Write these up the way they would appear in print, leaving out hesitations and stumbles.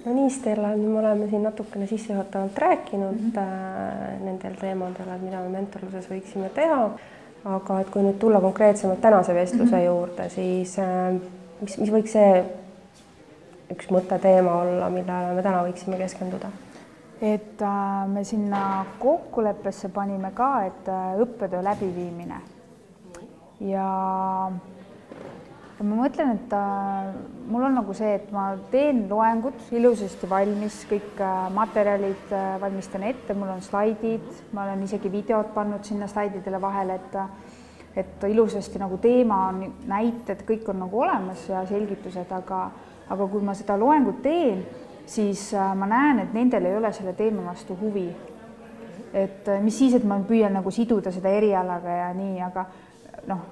No nii, Stella, me oleme siin natukene sissejuhatavalt rääkinud nendel teemadel, et mida me mentorluses võiksime teha, aga et kui nüüd tulla konkreetsemalt tänase vestluse juurde, siis mis võiks see üks mõtteteema olla, millele me täna võiksime keskenduda? Et me sinna kokkuleppesse panime ka, et õppetöö läbiviimine ja ma mõtlen, et mul on nagu see, et ma teen loengud ilusasti valmis, kõik materjalid valmistan ette, mul on slaidid, ma olen isegi videod pannud sinna slaididele vahele, et ilusasti nagu teema on, näited, kõik on nagu olemas ja selgitused, aga kui ma seda loengut teen, siis ma näen, et nendel ei ole selle teema vastu huvi. Et mis siis, et ma püüan nagu siduda seda erialaga ja nii, aga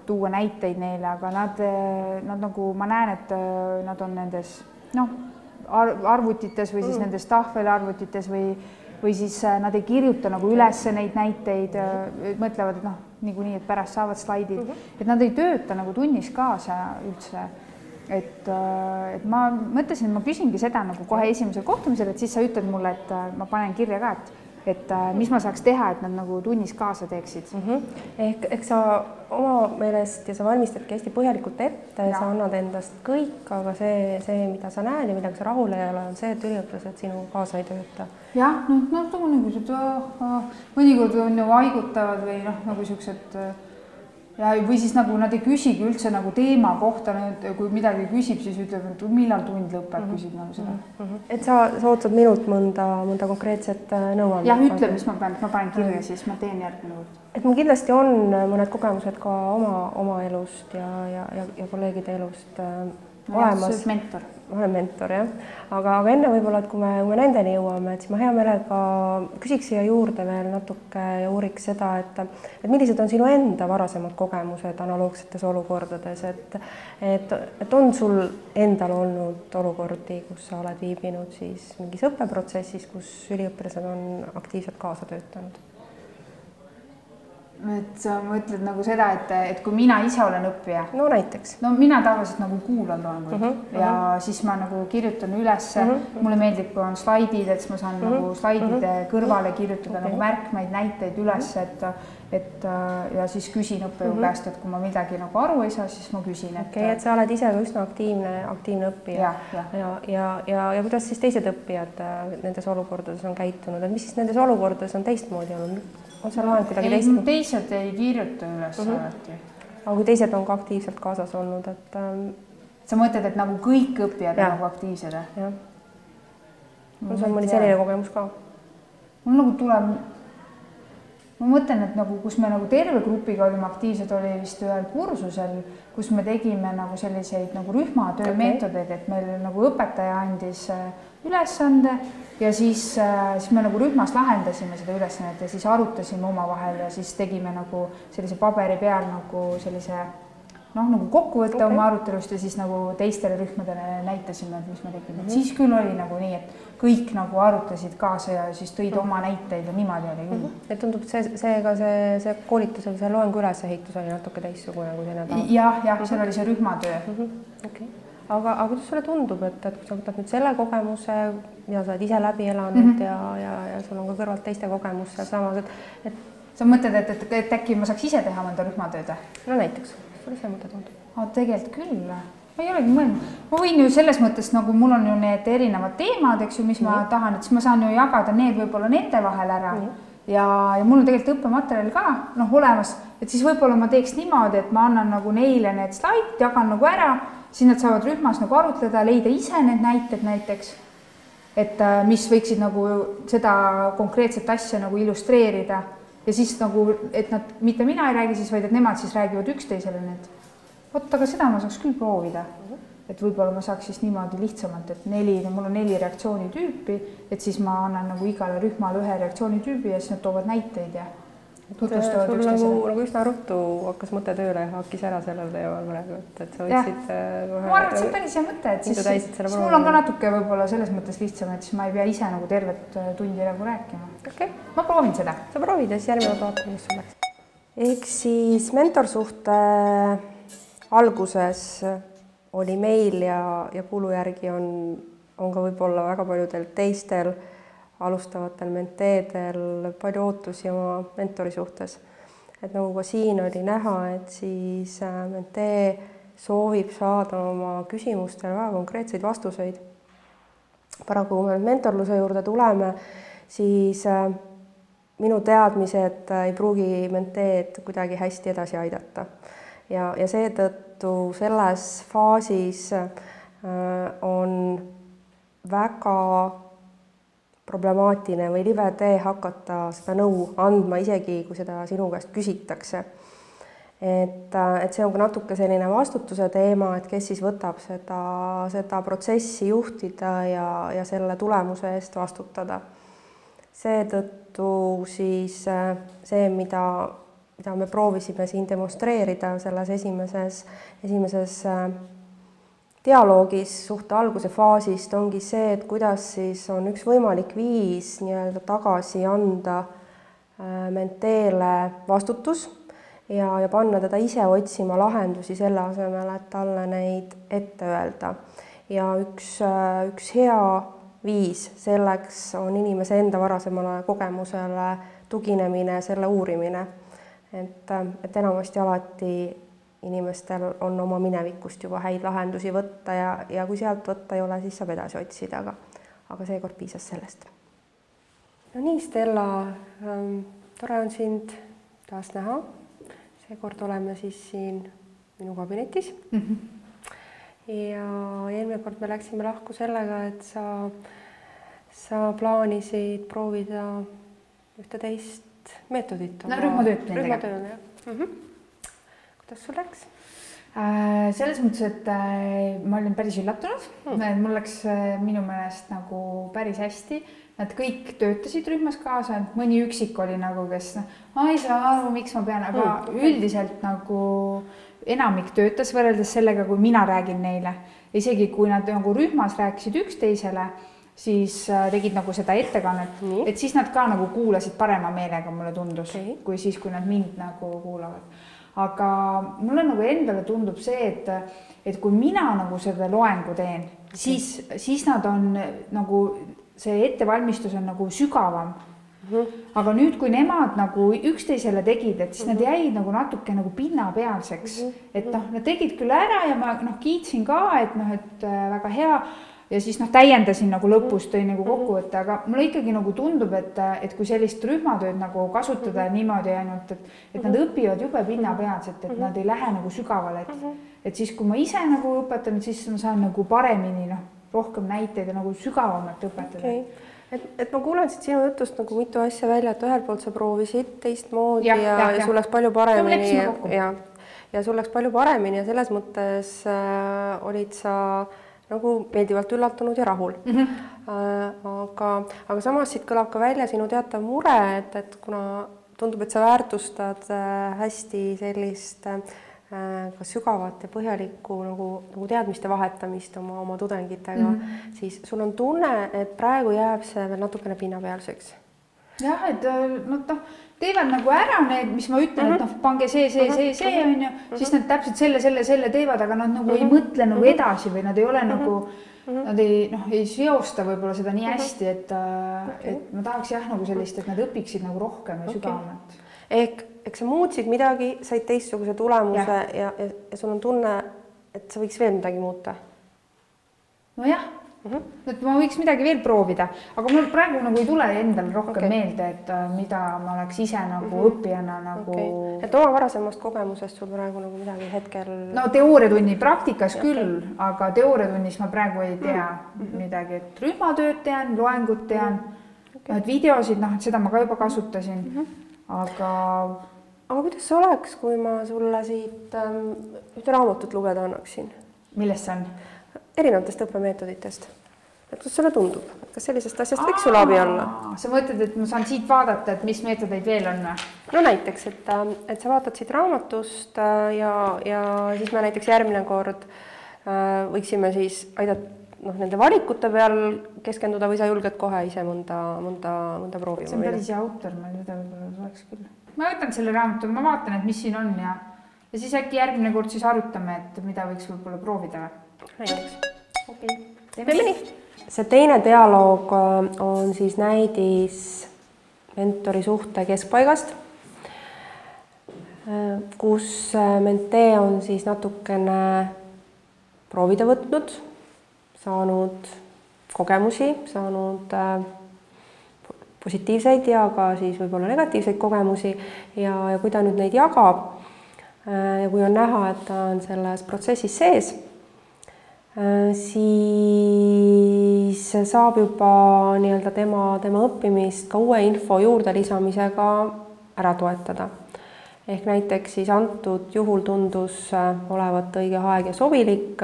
tuua näiteid neile, aga nad nagu, ma näen, et nad on nendes arvutites või siis nendes tahvelarvutites või siis nad ei kirjuta nagu üles neid näiteid, mõtlevad, et niikuinii, et pärast saavad slaidid, et nad ei tööta nagu tunnis kaasa üldse. Et ma mõtlesin, et ma küsingi seda nagu kohe esimesel kohtumisel, et siis sa ütled mulle, et ma panen kirja ka, et mis ma saaks teha, et nad nagu tunnis kaasa teeksid. Ehk sa oma meelest ja sa valmistadki hästi põhjalikult ette, sa annad endast kõik, aga see, mida sa näed ja millega sa rahul ei ole, on see, et üliõpilased sinu kaasa ei tööta. Jah, mõnikord on ju haigutavad või nagu siuksed ja või siis nagu nad ei küsigi üldse nagu teema kohta, kui midagi küsib, siis ütleb, et millal tund lõpeb, küsib nagu seda. Et sa ootad minult mõnda konkreetset nõuannet? Jah, ütle, mis ma panen kirja, siis ma teen järgmine kord. Et mul kindlasti on mõned kogemused ka oma elust ja kolleegide elust olemas. Mentor. Ma olen mentor, jah. Aga enne võib-olla, et kui me nendeni jõuame, et siis ma hea meelega küsiks siia juurde veel natuke ja uuriks seda, et millised on sinu enda varasemad kogemused analoogsetes olukordades, et on sul endal olnud olukordi, kus sa oled viibinud siis mingis õppeprotsessis, kus üliõpilased on aktiivselt kaasa töötanud? Et sa mõtled nagu seda, et kui mina ise olen õppija. No näiteks. No mina tavaliselt nagu kuulan loenguid ja siis ma nagu kirjutan üles. Mulle meeldib, kui on slaidid, et ma saan nagu slaidide kõrvale kirjutada nagu märkmeid, näiteid üles, ja siis küsin õppejõu käest, et kui ma midagi nagu aru ei saa, siis ma küsin. Et sa oled ise üsna aktiivne õppija. Ja kuidas siis teised õppijad nendes olukordades on käitunud? Et mis siis nendes olukordades on teistmoodi olnud? On see loeng kuidagi teistmoodi? Teised ei kirjuta üles alati. Aga kui teised on ka aktiivselt kaasas olnud, et... Sa mõtled, et nagu kõik õppijad on nagu aktiivsed? Jah. See on mõni selline kogemus ka. Mul nagu tuleb... Ma mõtlen, et nagu, kus me nagu terve grupiga olime aktiivsed, oli vist ühel kursusel, kus me tegime nagu selliseid nagu rühmatöö meetodeid, et meil nagu õpetaja andis ülesande ja siis me nagu rühmas lahendasime seda ülesannet ja siis arutasime omavahel ja siis tegime nagu sellise paberi peal nagu sellise nagu kokkuvõtte oma arutelust ja siis nagu teistele rühmadele näitasime, mis me tegime. Siis küll oli nagu nii, et kõik nagu arutlesid kaasa ja siis tõid oma näiteid ja niimoodi oli küll. Et tundub, see koolitusel, see loengu ülesehitus oli natuke teissugune kui see nädal? Jah, seal oli see rühmatöö. Aga kuidas sulle tundub, et kui sa võtad nüüd selle kogemuse, mida sa oled ise läbi elanud ja sul on ka kõrvalt teiste kogemus seal samas, et... Sa mõtled, et äkki ma saaks ise teha mõnda rühmatööd? No näiteks, sulle see mõte tundub? Tegelikult küll. Ma ei olegi mõelnud. Ma võin ju selles mõttes, nagu mul on ju need erinevad teemad, eks ju, mis ma tahan, et siis ma saan ju jagada need võib-olla nende vahel ära. Ja mul on tegelikult õppematerjal ka olemas, et siis võib-olla ma teeks niimoodi, et ma annan nagu neile need slaid, jagan nagu ära, siis nad saavad rühmas nagu arutleda, leida ise need näited näiteks, et mis võiksid nagu seda konkreetset asja nagu illustreerida ja siis nagu, et nad mitte mina ei räägi siis, vaid et nemad siis räägivad üksteisele need. Aga seda ma saaks küll proovida, et võib-olla ma saaks siis niimoodi lihtsamalt, et mul on 4 reaktsioonitüüpi, et siis ma annan nagu igale rühmale 1 reaktsioonitüübi ja siis nad toovad näiteid ja tutvustavad üksteisele. Sul nagu üsna ruttu hakkas mõte tööle ja hakkis ära sellel teemal praegu, et sa võtsid... Ma arvan, et see on päris hea mõte, et siis mul on ka natuke võib-olla selles mõttes lihtsam, et siis ma ei pea ise nagu tervet tundi nagu rääkima. Ma proovin seda. Sa proovid ja siis järgmine vaatame, mis sul läks. Ehk siis mentorsuhte alguses oli meil ja kuulu järgi on on ka võib-olla väga paljudel teistel alustavatel menteedel palju ootusi oma mentori suhtes. Et nagu ka siin oli näha, et siis mentee soovib saada oma küsimustele väga konkreetseid vastuseid. Paraku kui me mentorluse juurde tuleme, siis minu teadmised ei pruugi menteed kuidagi hästi edasi aidata. Ja seetõttu selles faasis on väga problemaatiline või libe tee hakata seda nõu andma, isegi kui seda sinu käest küsitakse. Et see on ka natuke selline vastutuse teema, et kes siis võtab seda protsessi juhtida ja selle tulemuse eest vastutada. Seetõttu siis see, mida me proovisime siin demonstreerida selles esimeses dialoogis suhte alguse faasist, ongi see, et kuidas siis on üks võimalik viis nii-öelda tagasi anda menteele vastutus ja panna teda ise otsima lahendusi selle asemel, et talle neid ette öelda. Ja üks hea viis selleks on inimese enda varasemale kogemusele tuginemine, selle uurimine. Et enamasti alati inimestel on oma minevikust juba häid lahendusi võtta ja kui sealt võtta ei ole, siis saab edasi otsida, aga seekord piisas sellest. No nii, Stella, tore on sind taas näha. Seekord oleme siis siin minu kabinetis. Ja eelmine kord me läksime lahku sellega, et sa plaanisid proovida ühte teist meetodit. No rühmatööd. Rühmatööd, jah. Kuidas sul läks? Selles mõttes, et ma olin päris üllatunud. Mul läks minu meelest nagu päris hästi. Nad kõik töötasid rühmas kaasa, mõni üksik oli nagu, kes ma ei saa aru, miks ma pean, aga üldiselt nagu enamik töötas võrreldes sellega, kui mina räägin neile. Isegi kui nad nagu rühmas rääkisid üksteisele, siis tegid nagu seda ettekannet, et siis nad ka nagu kuulasid parema meelega, mulle tundus, kui siis, kui nad mind nagu kuulavad. Aga mulle nagu endale tundub see, et kui mina nagu seda loengu teen, siis nad on nagu, see ettevalmistus on nagu sügavam. Aga nüüd, kui nemad nagu üksteisele tegid, et siis nad jäid nagu natuke nagu pinnapealseks. Et nad tegid küll ära ja ma kiitsin ka, et väga hea. Ja siis täiendasin nagu lõpus tõi nagu kokkuvõtte, aga mulle ikkagi nagu tundub, et kui sellist rühmatööd nagu kasutada niimoodi ainult, et nad õpivad jube pinnapealselt, et nad ei lähe nagu sügavale, et siis kui ma ise nagu õpetan, siis ma saan nagu paremini rohkem näiteid ja nagu sügavamalt õpetada. Et ma kuulen siit sinu jutust nagu mitu asja välja, et ühelt poolt sa proovisid teistmoodi ja sul läks palju paremini ja sul läks palju paremini ja selles mõttes olid sa nagu meeldivalt üllatunud ja rahul. Aga samas siit kõlab ka välja sinu teatav mure, et kuna tundub, et sa väärtustad hästi sellist ka sügavat ja põhjalikku nagu teadmiste vahetamist oma tudengitega, siis sul on tunne, et praegu jääb see veel natukene pinnapealseks. Jah, et nad teevad nagu ära need, mis ma ütlen, et pange see on ju, siis nad täpselt selle teevad, aga nad nagu ei mõtle nagu edasi või nad ei ole nagu, nad ei seosta võib-olla seda nii hästi, et ma tahaks jah nagu sellist, et nad õpiksid nagu rohkem ja sügavamalt. Ehk sa muutsid midagi, said teistsuguse tulemuse ja sul on tunne, et sa võiks veel midagi muuta? No jah. Et ma võiks midagi veel proovida, aga mul praegu nagu ei tule endal rohkem meelde, et mida ma oleks ise nagu õppijana nagu... Et oma varasemast kogemusest sul praegu nagu midagi hetkel... No teooriatunni praktikas küll, aga teooriatunnis ma praegu ei tea midagi, et rühmatööd tean, loengut tean, et videosid, seda ma ka juba kasutasin, aga kuidas see oleks, kui ma sulle siit ühte raamatut lugeda annaksin? Millest see on? Erinevatest õppemeetoditest. Et kuidas sulle tundub? Kas sellisest asjast võiks sul abi olla? Sa mõtled, et ma saan siit vaadata, et mis meetodeid veel on? No näiteks, et sa vaatad siit raamatust ja siis me näiteks järgmine kord võiksime siis aidata nende valikute peal keskenduda või sa julged kohe ise mõnda proovima? See on päris hea autor, ma seda võib-olla oleks küll. Ma võtan selle raamatu, ma vaatan, et mis siin on ja siis äkki järgmine kord siis arutame, et mida võiks võib-olla proovida. Näiteks. Teeme nii. see teine dialoog on siis näidis mentori suhte keskpaigast, kus mentee on siis natukene proovida võtnud, saanud kogemusi, saanud positiivseid ja ka siis võib-olla negatiivseid kogemusi ja kui ta nüüd neid jagab ja kui on näha, et ta on selles protsessis sees, siis saab juba nii-öelda tema õppimist ka uue info juurde lisamisega ära toetada. Ehk näiteks siis antud juhul tundus olevat õige aeg ja sobilik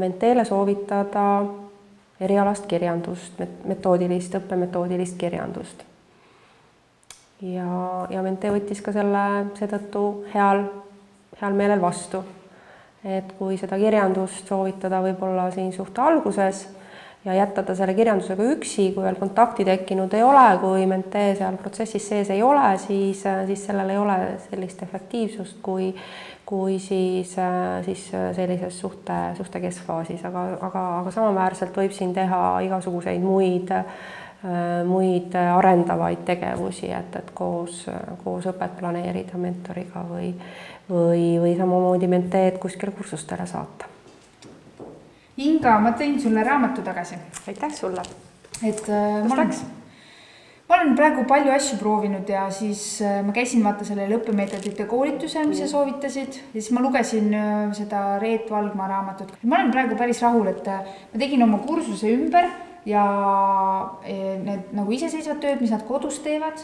menteele soovitada erialast kirjandust, õppemetoodilist kirjandust. Ja mentee võttis ka selle seetõttu heal meelel vastu. Et kui seda kirjandust soovitada võib-olla siin suhte alguses ja jätta ta selle kirjandusega üksi, kui veel kontakti tekkinud ei ole, kui mentee seal protsessis sees ei ole, siis sellel ei ole sellist efektiivsust, kui siis sellises suhte keskfaasis, aga samaväärselt võib siin teha igasuguseid muid arendavaid tegevusi, et koos õpet planeerida mentoriga või samamoodi menteed kuskil kursustele saata. Inga, ma tõin sulle raamatu tagasi. Aitäh sulle. Ma olen praegu palju asju proovinud ja siis ma käisin vaata sellele õppemeetodite koolitusel, mis sa soovitasid ja siis ma lugesin seda Reet Valgma raamatut. Ma olen praegu päris rahul, et ma tegin oma kursuse ümber ja need nagu iseseisvad tööd, mis nad kodus teevad,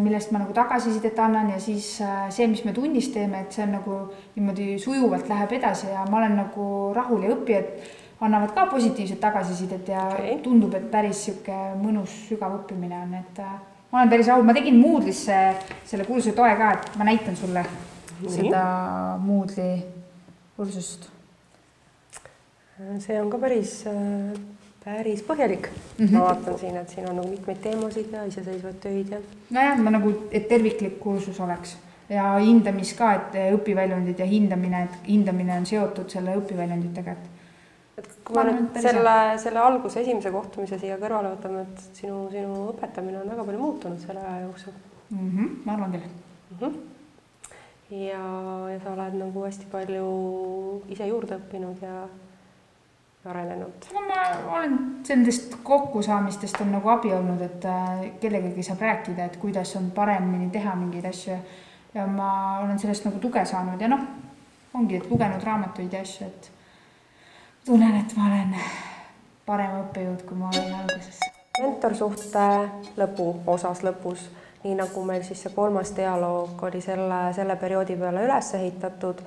millest ma nagu tagasisidet annan ja siis see, mis me tunnis teeme, et see on nagu niimoodi sujuvalt läheb edasi ja ma olen nagu rahul ja õppijad annavad ka positiivset tagasisidet ja tundub, et päris siuke mõnus sügav õppimine on, et ma olen päris rahul. Ma tegin Moodle'isse selle kursuse toe ka, et ma näitan sulle seda Moodle'i kursust. See on ka päris põhjalik. Ma vaatan siin, et siin on nagu mitmeid teemasid ja iseseisvad töid. Nojah, ma nagu, et terviklik kursus oleks ja hindamis ka, et õpiväljundid ja hindamine on seotud selle õpiväljunditega. Et kui ma nüüd selle alguse esimese kohtumise siia kõrvale võtame, et sinu õpetamine on väga palju muutunud selle aja jooksul. Ma arvan küll. Ja sa oled nagu hästi palju ise juurde õppinud ja arenenud. Ma olen nendest kokkusaamistest on nagu abi olnud, et kellegagi saab rääkida, et kuidas on paremini teha mingeid asju ja ma olen sellest nagu tuge saanud ja ongi, et lugenud raamatuid ja asju, et tunnen, et ma olen parem õppejõud, kui ma olin alguses. Mentorsuhte lõpus, nii nagu meil siis see 3. dialoog oli selle perioodi peale üles ehitatud,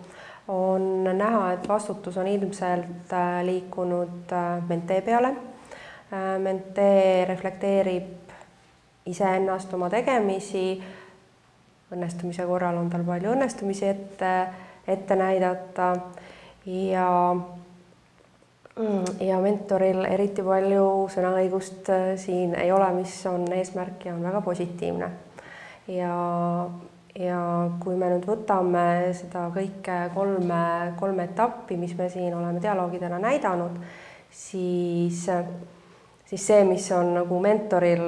on näha, et vastutus on ilmselt liikunud mentee peale. Mentee reflekteerib iseennast, oma tegemisi. Õnnestumise korral on tal palju õnnestumisi ette näidata ja mentoril eriti palju sõnaõigust siin ei ole, mis on eesmärk ja on väga positiivne. Ja kui me nüüd võtame seda kõike kolme etappi, mis me siin oleme dialoogidena näidanud, siis see, mis on nagu mentoril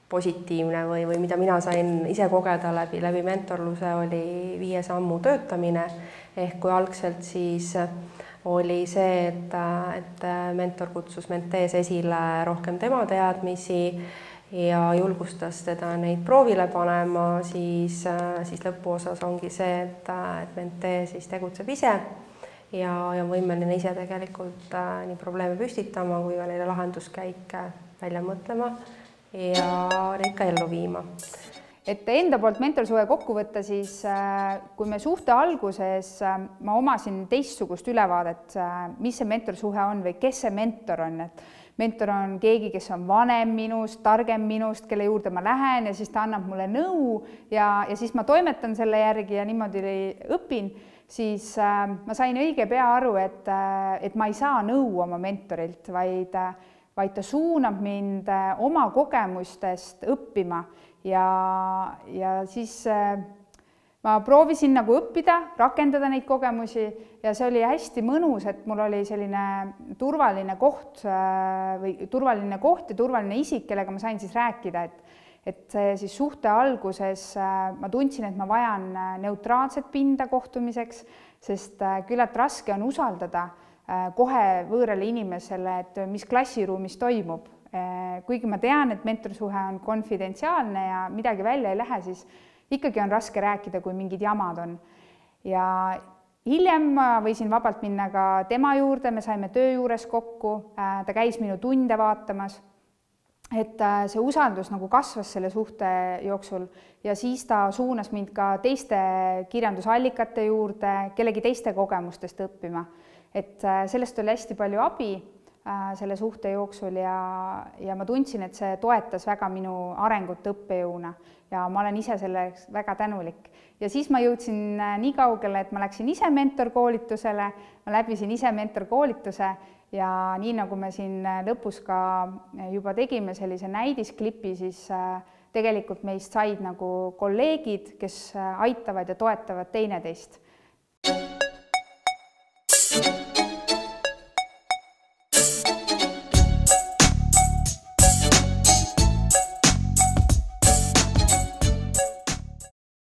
positiivne või mida mina sain ise kogeda läbi mentorluse, oli 5 sammu töötamine. Ehk kui algselt siis oli see, et mentor kutsus mentees esile rohkem tema teadmisi ja julgustas teda neid proovile panema, siis lõpuosas ongi see, et mentee siis tegutseb ise ja on võimeline ise tegelikult nii probleeme püstitama kui ka neile lahenduskäike välja mõtlema ja neid ka ellu viima. Et enda poolt mentorsuhe kokku võtta, siis kui me suhte alguses ma omasin teistsugust ülevaadet, mis see mentorsuhe on või kes see mentor on, et mentor on keegi, kes on vanem minust, targem minust, kelle juurde ma lähen ja siis ta annab mulle nõu ja siis ma toimetan selle järgi ja niimoodi õpin, siis ma sain õige pea aru, et ma ei saa nõu oma mentorilt, vaid ta suunab mind oma kogemustest õppima ja siis ma proovisin nagu õppida, rakendada neid kogemusi ja see oli hästi mõnus, et mul oli selline turvaline koht ja turvaline isik, kellega ma sain siis rääkida, et see siis suhte alguses ma tundsin, et ma vajan neutraalset pinda kohtumiseks, sest küllalt raske on usaldada kohe võõrale inimesele, et mis klassiruumis toimub. Kuigi ma tean, et mentorsuhe on konfidentsiaalne ja midagi välja ei lähe, siis ikkagi on raske rääkida, kui mingid jamad on. Ja hiljem ma võisin vabalt minna ka tema juurde, me saime töö juures kokku, ta käis minu tunde vaatamas, et see usaldus nagu kasvas selle suhte jooksul ja siis ta suunas mind ka teiste kirjandusallikate juurde, kellegi teiste kogemustest õppima. Et sellest oli hästi palju abi selle suhte jooksul ja ma tundsin, et see toetas väga minu arengut õppejõuna ja ma olen ise selleks väga tänulik. Ja siis ma jõudsin nii kaugele, et ma läksin ise mentorkoolitusele, ma läbisin ise mentorkoolituse ja nii nagu me siin lõpus ka juba tegime sellise näidisklipi, siis tegelikult meist said nagu kolleegid, kes aitavad ja toetavad teineteist.